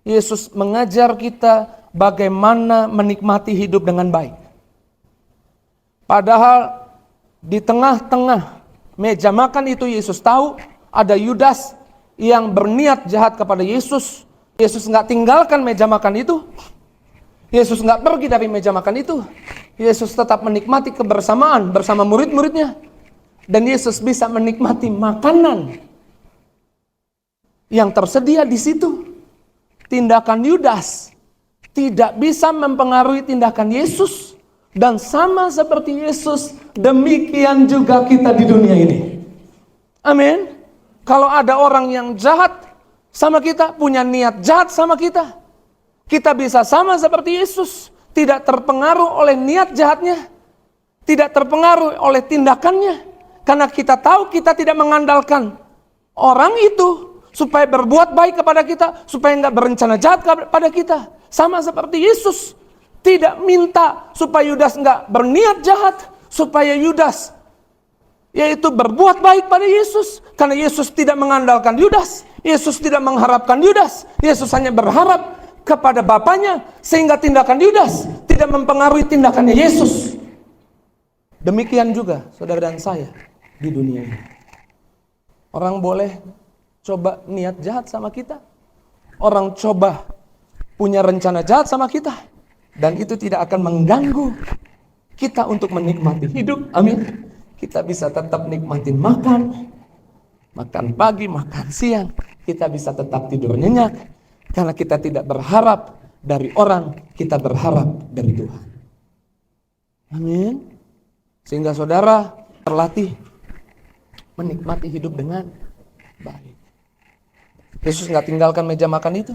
Yesus mengajar kita bagaimana menikmati hidup dengan baik. Padahal di tengah-tengah meja makan itu Yesus tahu ada Yudas yang berniat jahat kepada Yesus. Yesus nggak tinggalkan meja makan itu. Yesus nggak pergi dari meja makan itu. Yesus tetap menikmati kebersamaan bersama murid-muridnya. Dan Yesus bisa menikmati makanan yang tersedia di situ. Tindakan Yudas tidak bisa mempengaruhi tindakan Yesus. Dan sama seperti Yesus, demikian juga kita di dunia ini. Amin. Kalau ada orang yang jahat sama kita, punya niat jahat sama kita, kita bisa sama seperti Yesus, tidak terpengaruh oleh niat jahatnya, tidak terpengaruh oleh tindakannya, karena kita tahu kita tidak mengandalkan orang itu supaya berbuat baik kepada kita, supaya nggak berencana jahat kepada kita. Sama seperti Yesus tidak minta supaya Yudas nggak berniat jahat, supaya Yudas yaitu berbuat baik pada Yesus, karena Yesus tidak mengandalkan Yudas, Yesus tidak mengharapkan Yudas, Yesus hanya berharap kepada Bapaknya, sehingga tindakan Yudas tidak mempengaruhi tindakannya Yesus. Demikian juga saudara dan saya di dunia ini. Orang boleh coba niat jahat sama kita, orang coba punya rencana jahat sama kita, dan itu tidak akan mengganggu kita untuk menikmati hidup. Amin. Kita bisa tetap nikmatin makan pagi, makan siang. Kita bisa tetap tidur nyenyak, karena kita tidak berharap dari orang, kita berharap dari Tuhan. Amin. Sehingga saudara terlatih menikmati hidup dengan baik. Yesus nggak tinggalkan meja makan itu.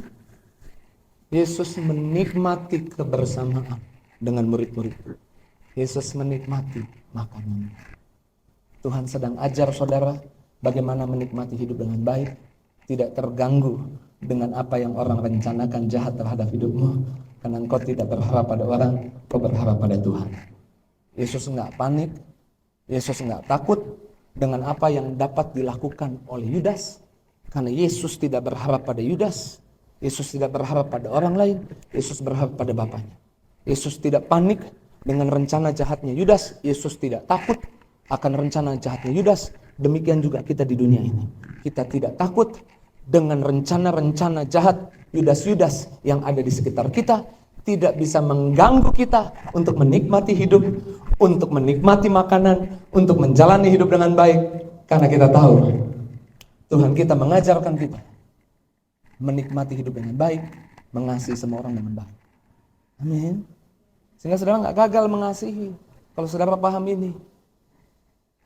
Yesus menikmati kebersamaan dengan murid-murid. Yesus menikmati makanan. Tuhan sedang ajar saudara bagaimana menikmati hidup dengan baik, tidak terganggu dengan apa yang orang rencanakan jahat terhadap hidupmu, karena engkau tidak berharap pada orang, kau berharap pada Tuhan. Yesus enggak panik, Yesus enggak takut dengan apa yang dapat dilakukan oleh Yudas, karena Yesus tidak berharap pada Yudas, Yesus tidak berharap pada orang lain, Yesus berharap pada Bapaknya. Yesus tidak panik dengan rencana jahatnya Yudas, Yesus tidak takut akan rencana jahatnya Yudas. Demikian juga kita di dunia ini. Kita tidak takut dengan rencana-rencana jahat Yudas-Yudas yang ada di sekitar kita. Tidak bisa mengganggu kita untuk menikmati hidup, untuk menikmati makanan, untuk menjalani hidup dengan baik. Karena kita tahu Tuhan kita mengajarkan kita menikmati hidup dengan baik, mengasihi semua orang dengan baik. Amin. Sehingga saudara nggak gagal mengasihi. Kalau saudara paham ini,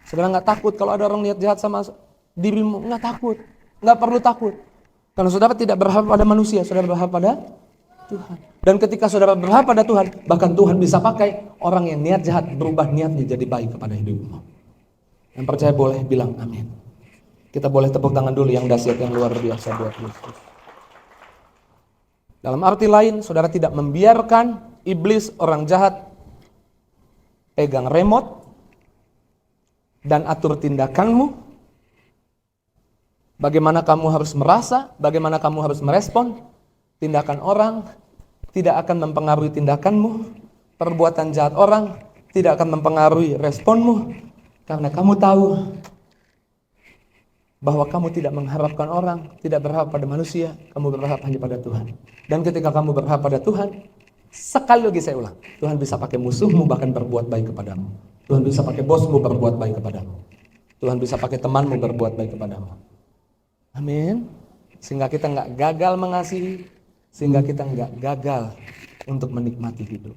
saudara nggak takut kalau ada orang niat jahat sama dirimu, nggak takut, nggak perlu takut. Karena saudara tidak berharap pada manusia, saudara berharap pada Tuhan. Dan ketika saudara berharap pada Tuhan, bahkan Tuhan bisa pakai orang yang niat jahat berubah niatnya jadi baik kepada hidupmu. Yang percaya boleh bilang amin. Kita boleh tepuk tangan dulu yang dahsyat, yang luar biasa buat Yesus. Dalam arti lain, saudara tidak membiarkan iblis, orang jahat, pegang remote dan atur tindakanmu. Bagaimana kamu harus merasa, bagaimana kamu harus merespon. Tindakan orang tidak akan mempengaruhi tindakanmu. Perbuatan jahat orang tidak akan mempengaruhi responmu. Karena kamu tahu bahwa kamu tidak mengharapkan orang, tidak berharap pada manusia, kamu berharap hanya pada Tuhan. Dan ketika kamu berharap pada Tuhan, sekali lagi saya ulang, Tuhan bisa pakai musuhmu bahkan berbuat baik kepadamu. Tuhan bisa pakai bosmu berbuat baik kepadamu. Tuhan bisa pakai temanmu berbuat baik kepadamu. Amin. Sehingga kita nggak gagal mengasihi, sehingga kita nggak gagal untuk menikmati hidup.